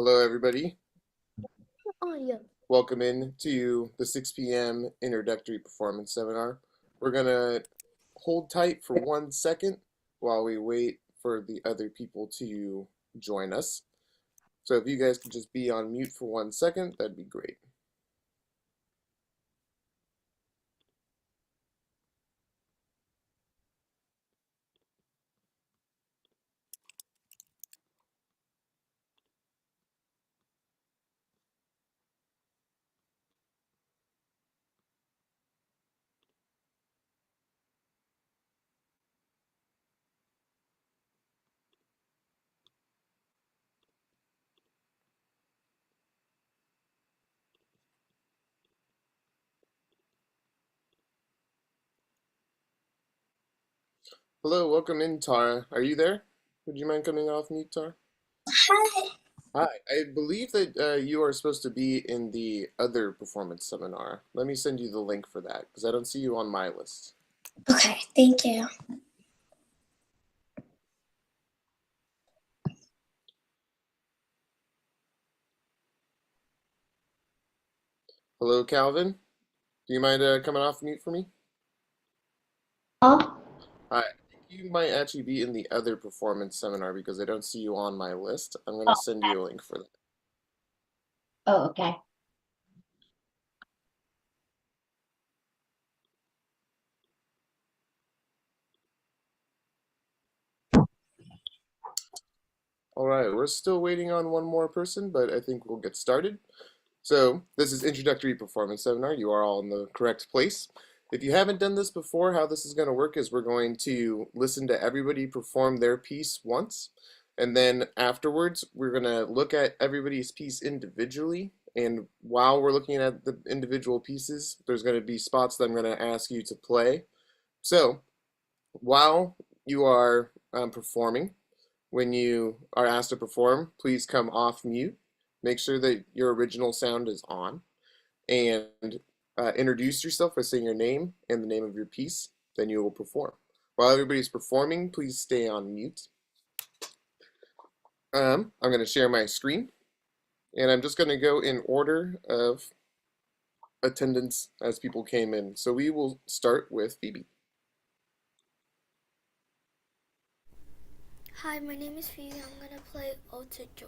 Hello, everybody. Oh, yeah. Welcome in to the 6 p.m. Introductory Performance Seminar. We're going to hold tight for 1 second while we wait for the other people to join us. So if you guys could just be on mute for 1 second, that'd be great. Hello, welcome in, Tara. Are you there? Would you mind coming off mute, Tara? Hi. Hi, I believe that you are supposed to be in the other performance seminar. Let me send you the link for that because I don't see you on my list. Okay, thank you. Hello, Calvin. Do you mind coming off mute for me? Oh, Hi. I think you might actually be in the other performance seminar because I don't see you on my list. I'm going to oh, send you a link for that. oh, okay. All right, we're still waiting on one more person, but I think we'll get started. So, this is Introductory Performance Seminar. You are all in the correct place. If you haven't done this before, how this is going to work is we're going to listen to everybody perform their piece once, and then afterwards, we're going to look at everybody's piece individually. And while we're looking at the individual pieces, there's going to be spots that I'm going to ask you to play. So, while you are performing, when you are asked to perform, please come off mute. Make sure that your original sound is on and introduce yourself by saying your name and the name of your piece. Then you will perform. While everybody's performing, please stay on mute. I'm going to share my screen and I'm just going to go in order of attendance as people came in. So we will start with Phoebe. Hi, my name is Phoebe. I'm gonna play Ode to Joy.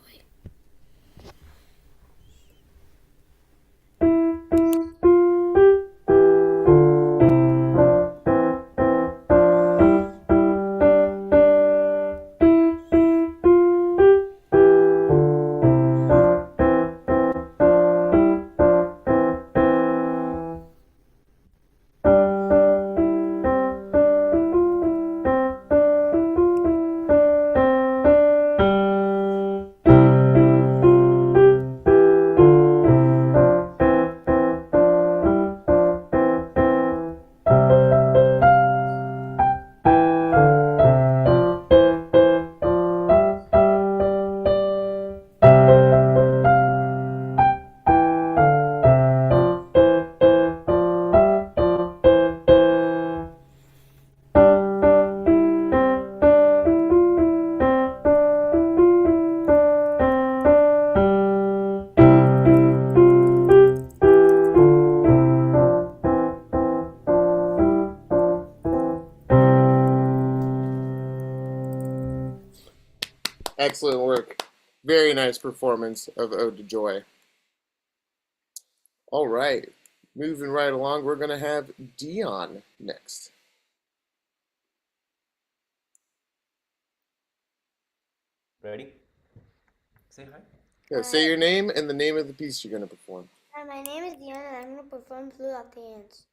Excellent work. Very nice performance of Ode to Joy. All right, moving right along, we're going to have Dion next. Ready? Say hi. Yeah, say your name and the name of the piece you're going to perform. Hi, my name is Dion and I'm gonna perform Flew Out the Ants.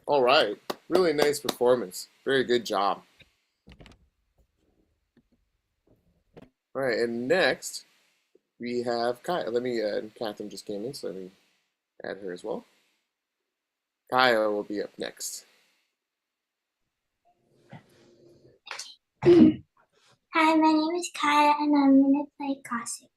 All right, really nice performance. Very good job. All right, and next we have Kaya. Let me, Catherine just came in, so let me add her as well. Kaya will be up next. Hi, my name is Kaya, and I'm gonna play Classic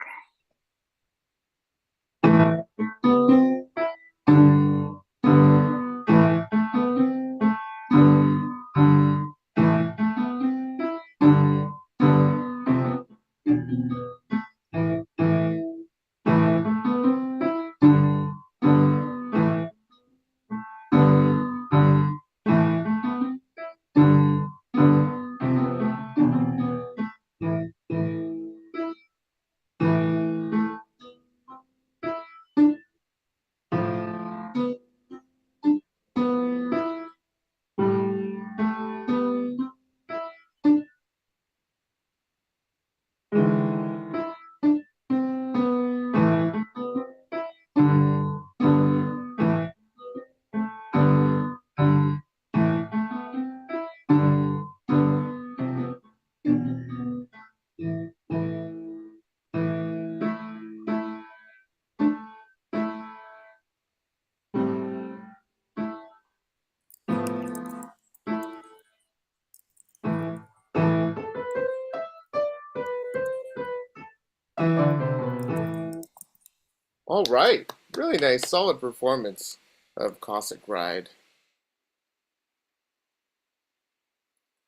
All right, really nice, solid performance of Cossack Ride.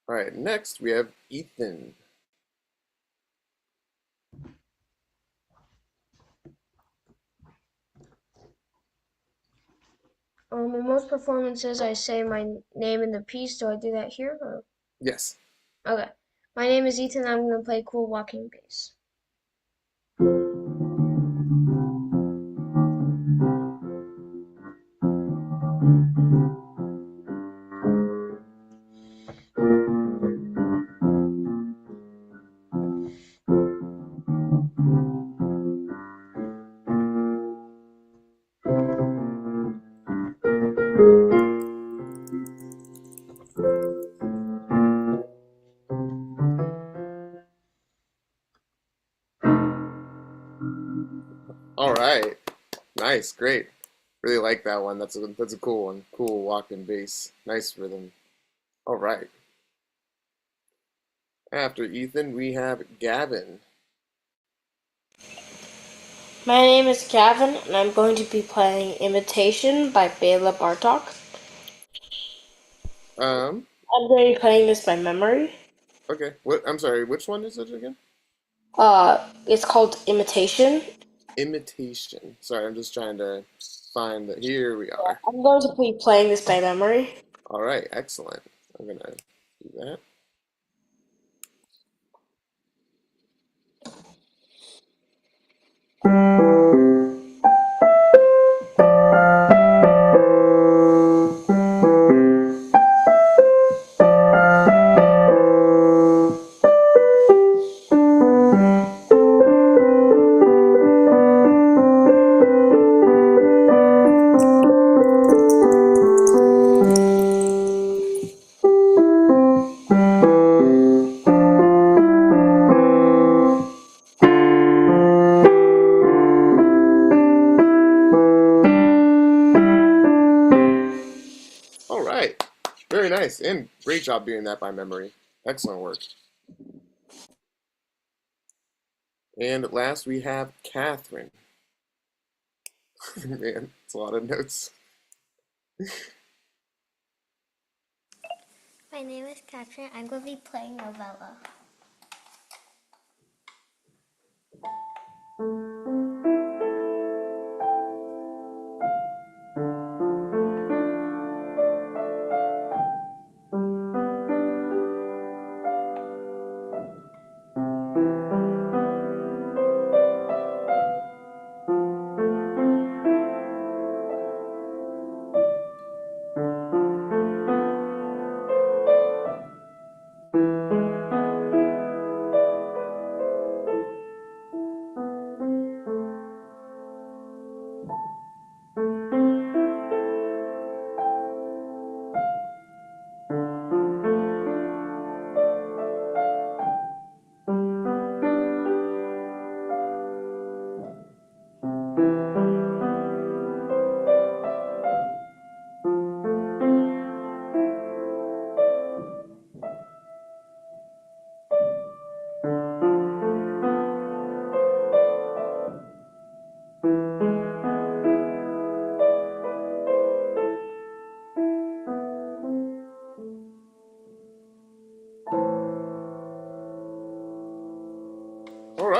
All right, next we have Ethan. In most performances, I say my name in the piece. Do I do that here? Or? Yes. Okay. My name is Ethan. I'm going to play Cool Walking Bass. All right, nice, great. Really like that one. That's a cool one. Cool walking bass. Nice rhythm. All right. After Ethan, we have Gavin. My name is Gavin, and I'm going to be playing Imitation by Bela Bartok. Um, I'm going to be playing this by memory. okay. What? I'm sorry. Which one is it again? It's called Imitation. Imitation. Sorry, I'm just trying to find the. Here we are. I'm going to be playing this by memory. All right, excellent. I'm gonna do that. All right. Very nice, and great job doing that by memory. Excellent work. And at last we have Catherine. Man, it's a lot of notes. My name is Catherine. I'm going to be playing Novella.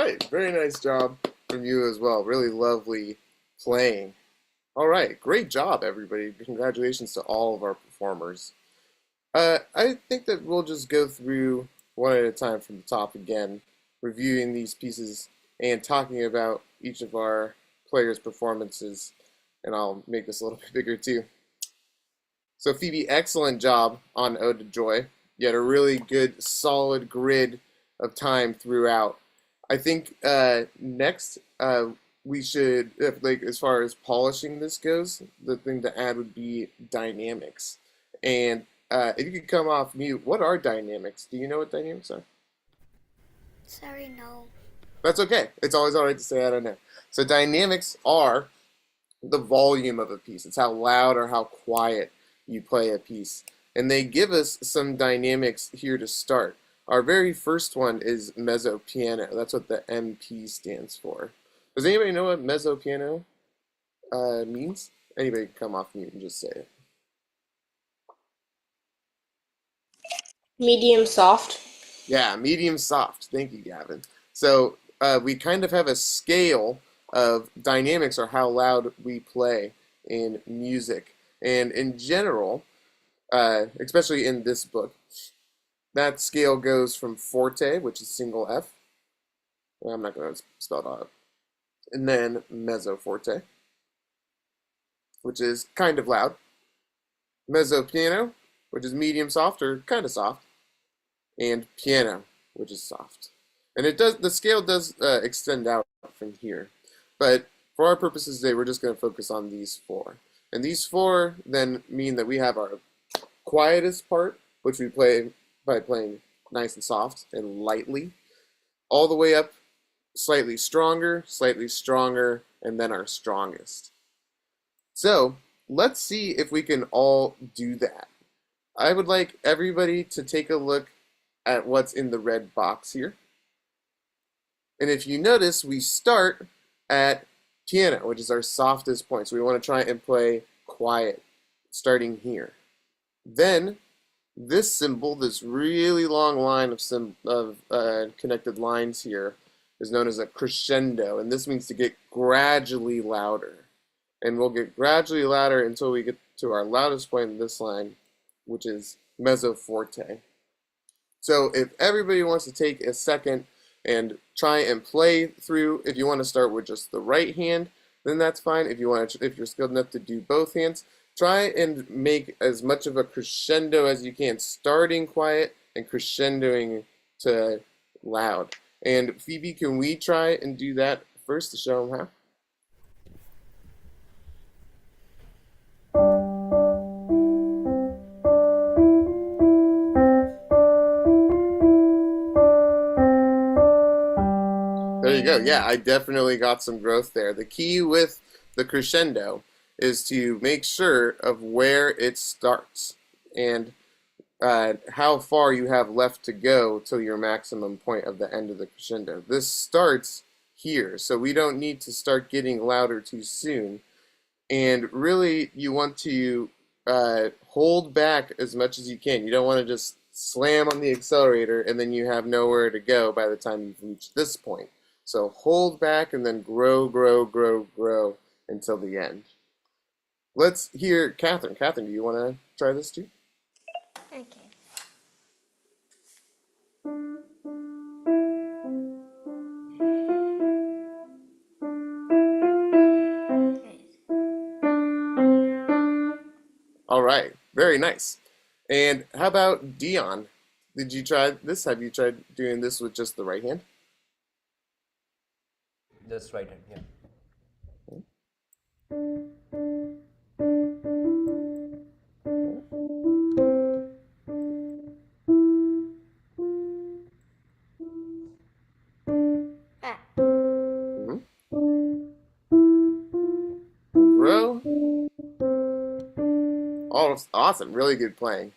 right, very nice job from you as well. Really lovely playing. All right, great job, everybody. Congratulations to all of our performers. I think that we'll just go through one at a time from the top again, reviewing these pieces and talking about each of our players' performances. And I'll make this a little bit bigger too. So Phoebe, excellent job on Ode to Joy. You had a really good, solid grid of time throughout. I think next we should, like as far as polishing this goes, the thing to add would be dynamics. And if you could come off mute, what are dynamics? Do you know what dynamics are? Sorry, no. That's okay. It's always all right to say I don't know. So dynamics are the volume of a piece. It's how loud or how quiet you play a piece. And they give us some dynamics here to start. Our very first one is mezzo piano. That's what the MP stands for. Does anybody know what mezzo piano means? Anybody can come off mute and just say it. Medium soft. Yeah, medium soft. Thank you, Gavin. So we kind of have a scale of dynamics or how loud we play in music. And in general, especially in this book, that scale goes from forte, which is single F. Well, I'm not going to spell it out. And then mezzo forte, which is kind of loud. Mezzo piano, which is medium soft or kind of soft. And piano, which is soft. And it does, the scale does extend out from here. But for our purposes today, we're just going to focus on these four. And these four then mean that we have our quietest part, which we play by playing nice and soft and lightly, all the way up slightly stronger, and then our strongest. So let's see if we can all do that. I would like everybody to take a look at what's in the red box here. And if you notice, we start at piano, which is our softest point. So we want to try and play quiet, starting here. Then this symbol, this really long line of connected lines here, is known as a crescendo, and this means to get gradually louder. And we'll get gradually louder until we get to our loudest point in this line, which is mezzo forte. So if everybody wants to take a second and try and play through, if you want to start with just the right hand, then that's fine. If you want to, if you're skilled enough to do both hands, try and make as much of a crescendo as you can, starting quiet and crescendoing to loud. And Phoebe, can we try and do that first to show them how? There you go. Yeah, I definitely got some growth there. The key with the crescendo is to make sure of where it starts and how far you have left to go till your maximum point of the end of the crescendo. This starts here, so we don't need to start getting louder too soon. And really, you want to hold back as much as you can. You don't want to just slam on the accelerator and then you have nowhere to go by the time you've reached this point. So hold back and then grow until the end. Let's hear Catherine. Catherine, do you want to try this too? Okay. All right, very nice. And how about Dion? Did you try this? Have you tried doing this with just the right hand? Just right hand, yeah. Ah. Mm-hmm. Grow. Oh, awesome. Really good playing.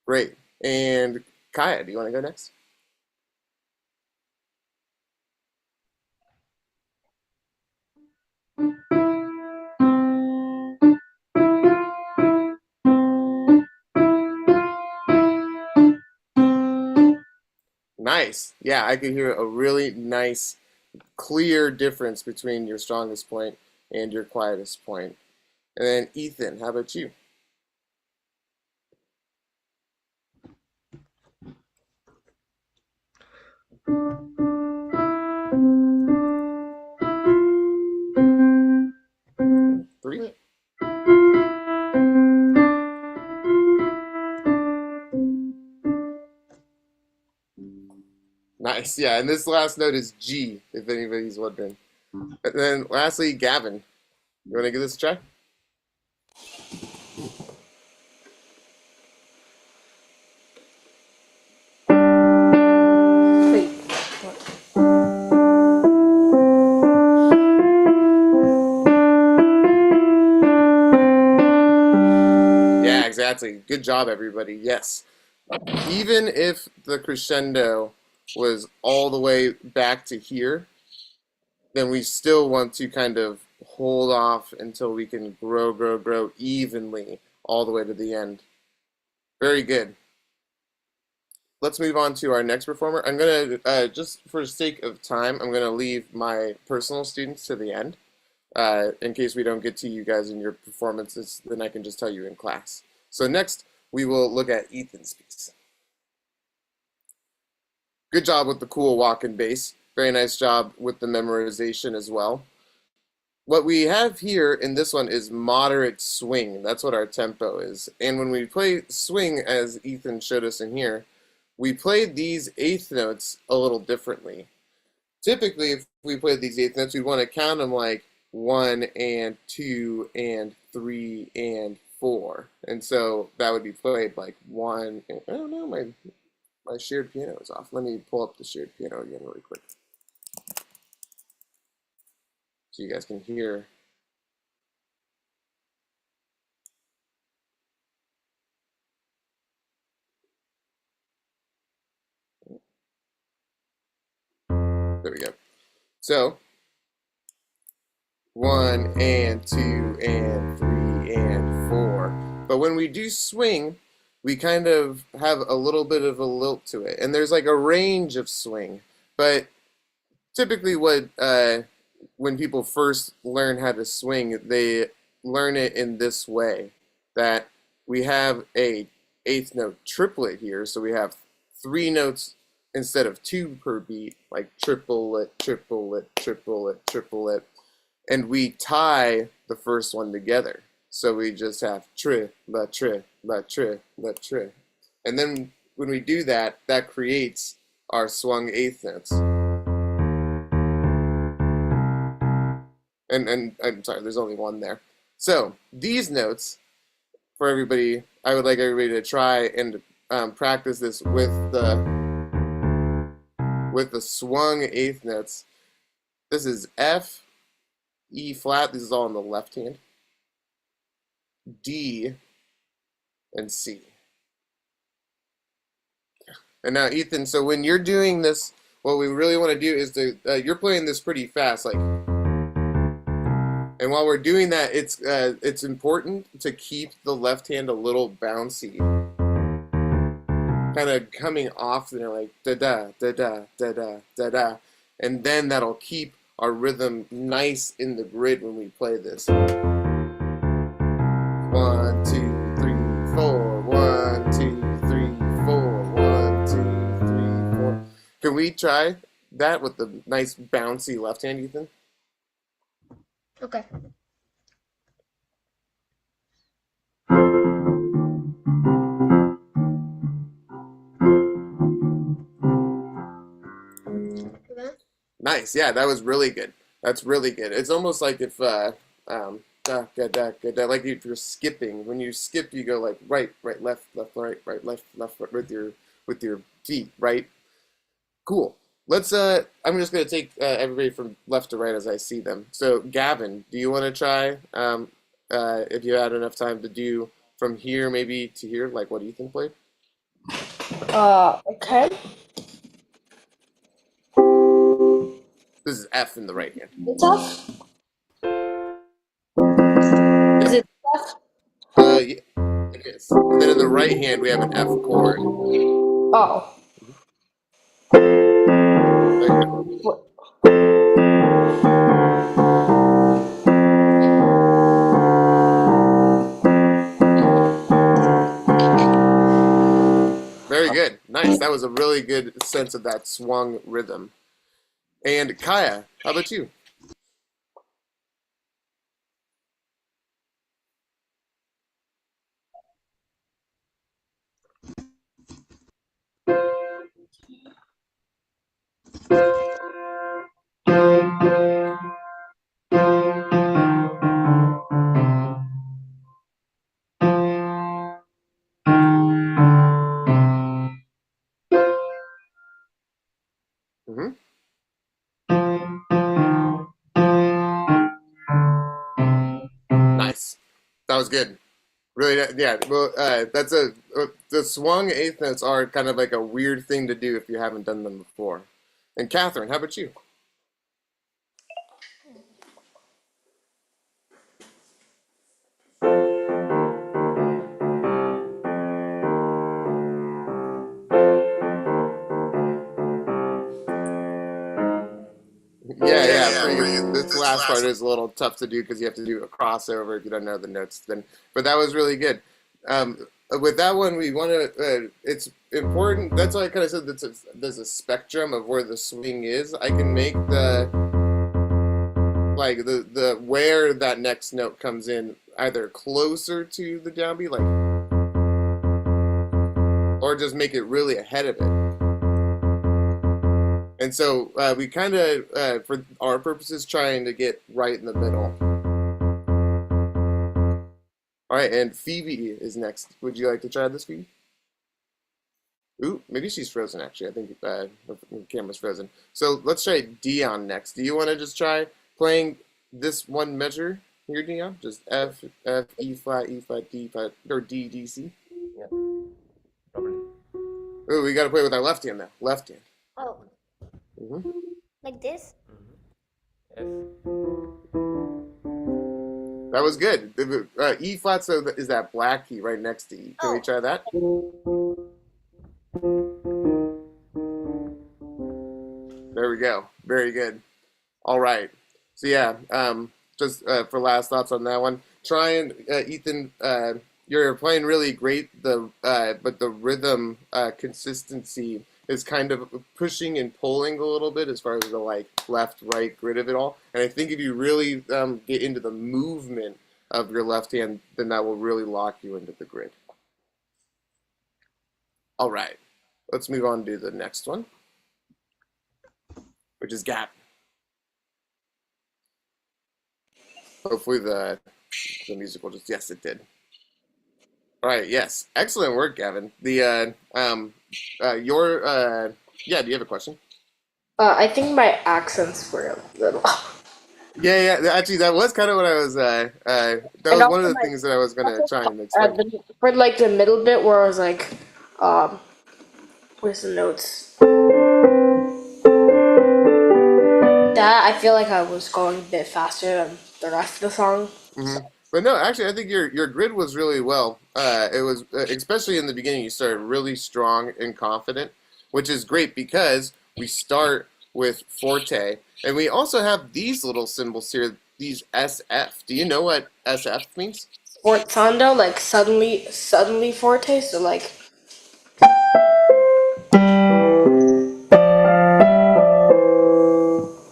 Great. And Kaya, do you want to go next? Nice. Yeah, I could hear a really nice, clear difference between your strongest point and your quietest point. And then Ethan, how about you? Three? Wait. Nice. Yeah, and this last note is G, if anybody's wondering. And then lastly, Gavin. You want to give this a try? Wait. Yeah, exactly. Good job, everybody. Yes. Even if the crescendo was all the way back to here, then we still want to kind of hold off until we can grow evenly all the way to the end. Very good. Let's move on to our next performer. I'm going to, just for sake of time, I'm going to leave my personal students to the end. In case we don't get to you guys in your performances, then I can just tell you in class. So next, we will look at Ethan's piece. Good job with the cool walk-in bass. Very nice job with the memorization as well. What we have here in this one is moderate swing. That's what our tempo is. And when we play swing, as Ethan showed us in here, we play these eighth notes a little differently. Typically, if we play these eighth notes, we want to count them like 1 and 2 and 3 and 4. And so that would be played like 1, and, I don't know, my shared piano is off. Let me pull up the shared piano again really quick, so you guys can hear. There we go. So 1 and 2 and 3 and 4. But when we do swing, we kind of have a little bit of a lilt to it. And there's like a range of swing. But typically when people first learn how to swing, they learn it in this way, that we have a eighth note triplet here. So we have 3 notes instead of 2 per beat, like triplet, triplet, triplet, triplet. And we tie the first one together. So we just have tri, la, tri, la, tri, la, tri. And then when we do that, that creates our swung eighth notes. And I'm sorry, there's only one there. So these notes, for everybody, I would like everybody to try and practice this with the swung eighth notes. This is F, E flat, this is all on the left hand, D, and C. And now Ethan, so when you're doing this, what we really want to do is you're playing this pretty fast, like, and while we're doing that, it's important to keep the left hand a little bouncy, kind of coming off there like da-da, da-da, da-da, da-da, and then that'll keep our rhythm nice in the grid when we play this. 1, 2, 3, 4. 1, 2, 3, 4. 1, 2, 3, 4. Can we try that with the nice bouncy left hand, Ethan? Okay. Nice, yeah, that was really good. That's really good. It's almost like if like if you're skipping. When you skip, you go like right, right, left, left, right, right, left, left, right, with your feet, right? Cool. Let's. I'm just gonna take everybody from left to right as I see them. So, Gavin, do you want to try? If you had enough time to do from here maybe to here, like what Ethan played. Okay. This is F in the right hand. It's off. Is it off? Yeah, it is. And then in the right hand we have an F chord. Oh. There you go. Very good. Nice. That was a really good sense of that swung rhythm. And Kaya, how about you? Hmm. Nice. That was good. Really, yeah. Well, that's the swung eighth notes are kind of like a weird thing to do if you haven't done them before. And Catherine, how about you? Yeah, yeah. This last part is a little tough to do because you have to do a crossover if you don't know the notes. Then, but that was really good. With that one, we want to. It's important. That's why I kind of said that there's a spectrum of where the swing is. I can make the where that next note comes in either closer to the downbeat, like, or just make it really ahead of it. And so we kind of, for our purposes, trying to get right in the middle. All right, and Phoebe is next. Would you like to try this, Phoebe? Ooh, maybe she's frozen, actually. I think the camera's frozen. So let's try Dion next. Do you want to just try playing this one measure here, Dion? Just F, F, E flat, D flat, or D, D, C? Yeah. Probably. Ooh, we got to play with our left hand now. Left hand. Oh, Mm-hmm. like this? F. That was good. E flat, so is that black key right next to E. Can we try that? There we go. Very good. All right. So yeah, just for last thoughts on that one. Try and Ethan, you're playing really great. But the rhythm consistency is kind of pushing and pulling a little bit as far as the like left right grid of it all. And I think if you really get into the movement of your left hand, then that will really lock you into the grid. All right. Let's move on to the next one, which is gap. Hopefully the music will just, yes, it did. All right, yes, excellent work, Gavin. Your yeah. Do you have a question? I think my accents were a little off. Yeah, yeah. Actually, that was kind of what I was. That And was one of also the my things that I was gonna also try and explain. for like the middle bit where I was like, um, where's the notes? That I feel like I was going a bit faster than the rest of the song. Hmm. But no, actually, I think your grid was really well. It was especially in the beginning. You started really strong and confident, which is great because we start with forte, and we also have these little symbols here. These SF. Do you know what SF means? Forzando, like suddenly forte, so like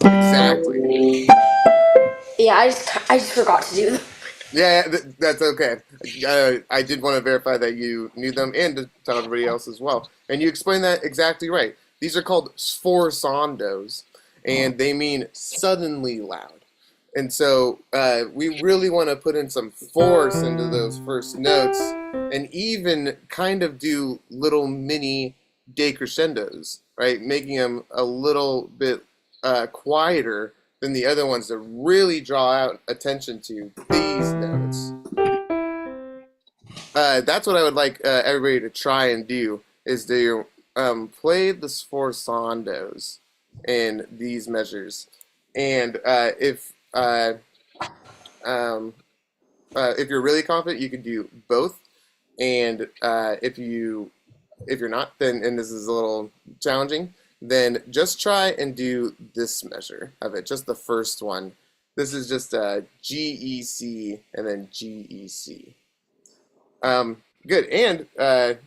Exactly. yeah, I just forgot to do them. Yeah, that's okay. I did want to verify that you knew them and to tell everybody else as well. And you explained that exactly right. These are called sforzandos, and they mean suddenly loud. And so we really want to put in some force into those first notes and even kind of do little mini decrescendos, right? Making them a little bit quieter than the other ones to really draw out attention to these notes. That's what I would like everybody to try and do is to play the sforzandos in these measures. And um, if you're really confident, you can do both. And if you're not, then and this is a little challenging, then just try and do this measure of it, just the first one. This is just GEC and then GEC. Good. And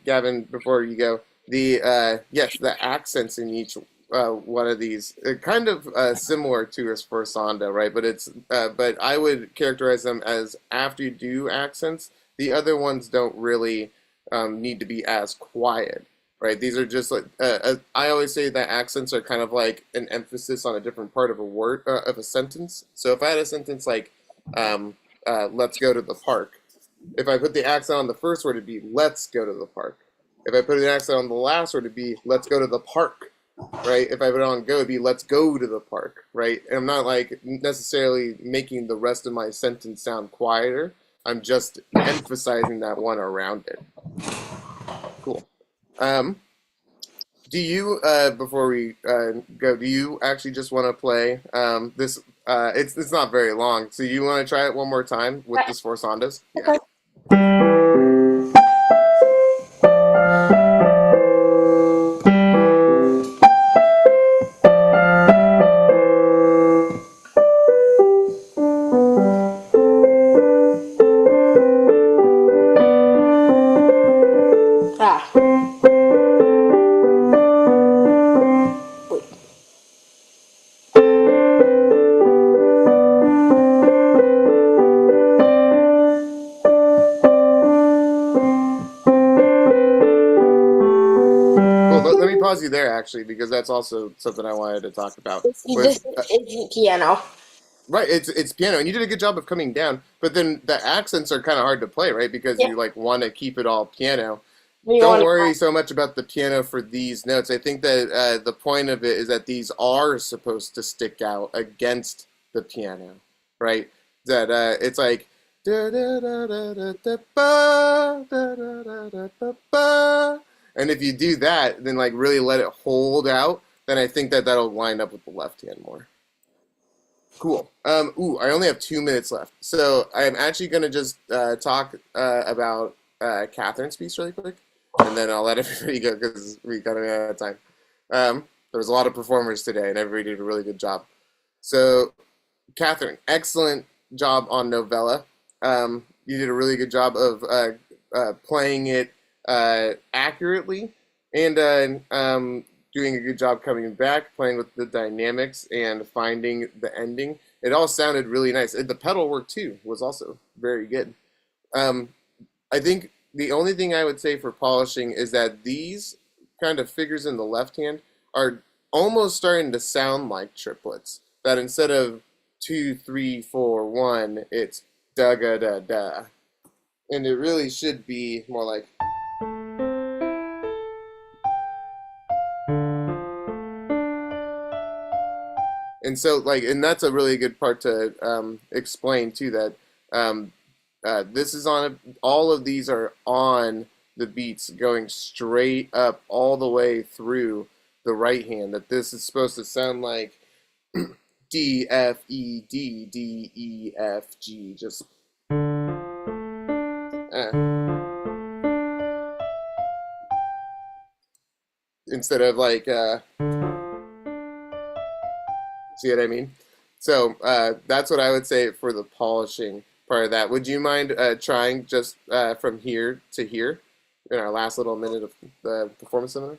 Gavin, before you go, the yes, the accents in each one of these are kind of similar to a sforzando, right? But I would characterize them as after you do accents, the other ones don't really need to be as quiet, right? These are just like I always say that accents are kind of like an emphasis on a different part of a word of a sentence. So if I had a sentence like "Let's go to the park," if I put the accent on the first word, it'd be "let's go to the park." If I put an accent on the last word, it'd be "let's go to the park," right? If I put it on go, it'd be "let's go to the park," right? And I'm not like necessarily making the rest of my sentence sound quieter. I'm just emphasizing that one around it. Cool. Do you, before we go, do you actually just want to play this? It's not very long, so you want to try it one more time with the sforzandos? Yeah. Ah. Wait. Well, let me pause you there actually, because that's also something I wanted to talk about. This With is piano. right, it's piano, and you did a good job of coming down. But then the accents are kind of hard to play, right? Because Yeah. you like want to keep it all piano. You Don't wanna- worry so much about the piano for these notes. I think that the point of it is that these are supposed to stick out against the piano, right? That it's like da da da da da da ba da da da da da ba, and if you do that, then like really let it hold out, then I think that that'll line up with the left hand more. Cool. Ooh, I only have 2 minutes left, so I'm actually gonna just talk about Catherine's piece really quick, and then I'll let everybody go because we got to out of time. There was a lot of performers today, and everybody did a really good job. So, Catherine, excellent job on Novella. You did a really good job of playing it accurately, and doing a good job coming back, playing with the dynamics, and finding the ending. It all sounded really nice. And the pedal work too was also very good. I think the only thing I would say for polishing is that these kind of figures in the left hand are almost starting to sound like triplets. That instead of 2, 3, 4, 1, it's da ga da da, and it really should be more like. And so, like, and that's a really good part to explain too. That this is on all of these are on the beats going straight up all the way through the right hand. That this is supposed to sound like D F E D D E F G. Just instead of like. See what I mean? So that's what I would say for the polishing part of that. Would you mind trying just from here to here in our last little minute of the performance seminar?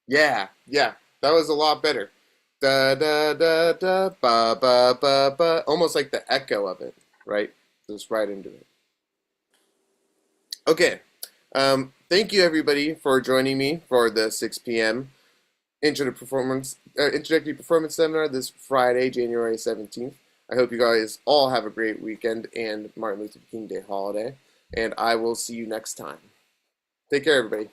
Yeah, yeah, that was a lot better. Da da da da ba ba ba ba, almost like the echo of it, right? Just right into it. Okay, thank you everybody for joining me for the 6 p.m. Introductory performance seminar this Friday, January 17th. I hope you guys all have a great weekend and Martin Luther King Day holiday, and I will see you next time. Take care, everybody.